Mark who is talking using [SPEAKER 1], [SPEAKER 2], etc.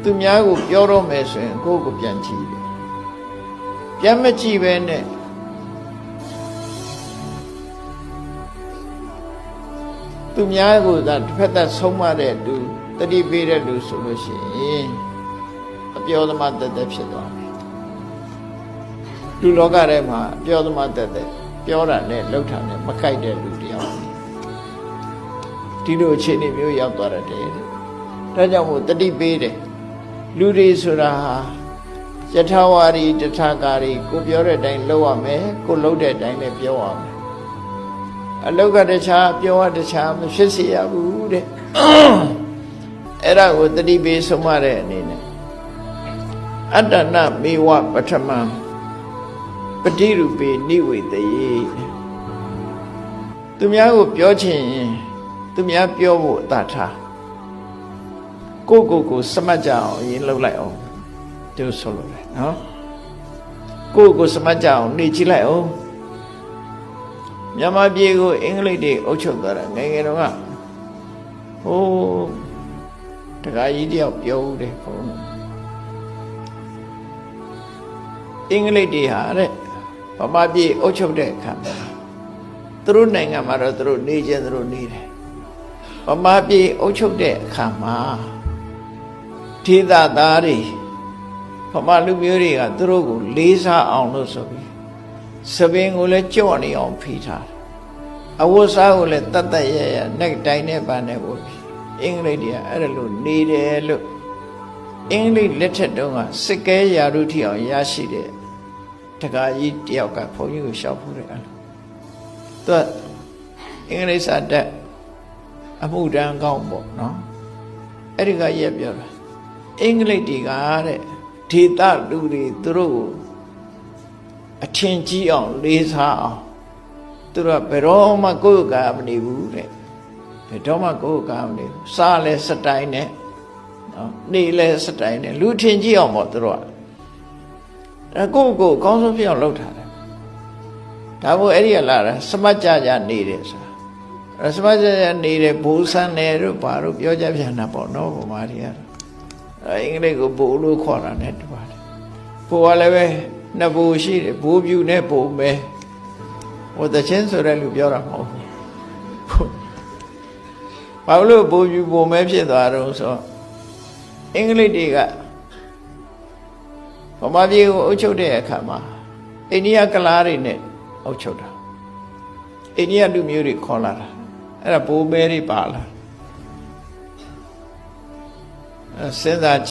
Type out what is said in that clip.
[SPEAKER 1] သူများကိုပြောတော့မယ်ဆိုရင်ကိုယ့်ကိုပြန်ကြည့်တယ်ပြန်မကြည့်ပဲနဲ့သူများကိုသာတစ်ဖက်သက်ဆုံးမတဲ့လူတတိပေးတဲ့လူဆိုလို့ရှိရင်အပြောသမားတက်တက်ဖြစ်သွားတယ်လူလောကထဲမှာအပြောသမားတက်တက်ပြောတာနဲ့လှုပ်တာနဲ့မကိုက်တဲ့လူတယောက်ဒီလိုအခြေအနေမျိုးရောက်သွားတယ်ဒါကြောင့်မို့တတိပေးတယ်လူတွေဆိုတာဟာယထာဝါရီတထာကာရီကိုပြောတဲ့အတိုင်းလုပ်ရမယ်ကိုလုပ်တဲ့အတိုင်းလည်းပြောရမယ်အလောကတခြားပြောရတခြားမဖြစ်စေရဘူးတဲ့အဲ့ဒါကိုတတိပေးဆုံးမတဲ့အနေနဲ့အတ္တနမေဝပထမံပတိရူပေနိဝေတယေသူများကိုပြောချင်ရင်သူများပြောဖို့အတ္တထားကိုစမတ်ကြအောင်ရင်လှုပ်လိုက်အောင်သူဆိုလို့လေနော်ကိုစမတ်ကြအောင်နေကြည့်လိုက်အောင်မြန်မာပြည်ကိုအင်္ဂလိပ်တွေအုပ်ချုပ်သွားတာငယ်ငယ်တော့ကဟိုးတခါကြီးတယောက်ပြောဦးတယ်ဘုန်းအင်္ဂလိပ်တွေဟာတဲ့ဗမာပြည်အုပ်ချုပ်တဲ့အခါမှာသူတို့နိုင်ငံမှာတော့သူတို့နေခြင်းသူတို့နေတယ်ဗမာပြည်အုပ်ချုပ်တဲ့အခါမှာဒေသသားတွေဗမာလူမျိုးတွေကသူတို့ကိုလေးစားအောင်လို့ဆိုပြီးစပင်ကိုလည်းကြော့နေအောင်ဖိထားတယ်အဝတ်စားကိုလည်းတတ်တတ်ရရနဲ့တိုင်းနဲ့ပန်းနဲ့ဝတ်ပြီးအင်္ဂလိပ်တွေကအဲ့ဒါလို့နေတယ်လို့အင်္ဂလိပ်လက်ထက်တုန်းကစစ်ကဲရာထူးထိအောင်ရရှိတဲ့တက္ကကြီးတယောက်ကဘုန်းကြီးကိုရှောက်ဖို့တယ်အဲ့လိုသူအင်္ဂလိပ်စာတက်အမှုတန်းကောင်းပေါ့နော်အဲ့ဒီကရက်ပြောတာအင်္ဂလိပ်တွေကတဲ့ဒေသလူတွေသူတို့ကိုအထင်ကြီးအောင်လေးစားအောင်သူတို့ကဘယ်တော့မှကိုယ်ကာမနေဘူးတဲ့ဘယ်တော့မှကိုယ်ကာမနေဘူးစားလဲစတိုင်းနဲ့နော်နေလဲစတိုင်းနဲ့လူထင်ကြီးအောင်ပေါ့သူတို့ကအဲကိုအကောင်းဆုံးဖြစ်အောင်လုပ်ထားတယ်ဒါမို့အဲ့ဒီကလာတာစမတ်ကြကြနေတယ်ဆိုတာအဲစမတ်ကြကြနေတယ်ဘိုးဆန်းတယ်တို့ဘာတို့ပြောကြပြန်တာပေါ့နော်ဗမာတွေကတော့အင်္ဂလိပ်ကိုဘိုးလို့ခေါ်တာနဲ့တူပါတယ်ဘိုးကလည်းပဲနှစ်ဘိုးရှိတယ်ဘိုးပြူနဲ့ဘိုးမဲဟိုတချင်းဆိုတဲ့လူပြောတာမဟုတ်ဘူးဘာလို့ဘိုးပြူဘိုးမဲဖြစ်သွားတော့ဆိုအင်္ဂလိပ်တွေကဗမာပြည်ကိုအုပ်ချုပ်တဲ့အခါမှာအိန္ဒိယကလားတွေနဲ့အုပ်ချုပ်တာအိန္ဒိယလူမျိုးတွေခေါ်လာတာအဲ့ဒါဘိုးမဲတွေပါလာစဉ်းစား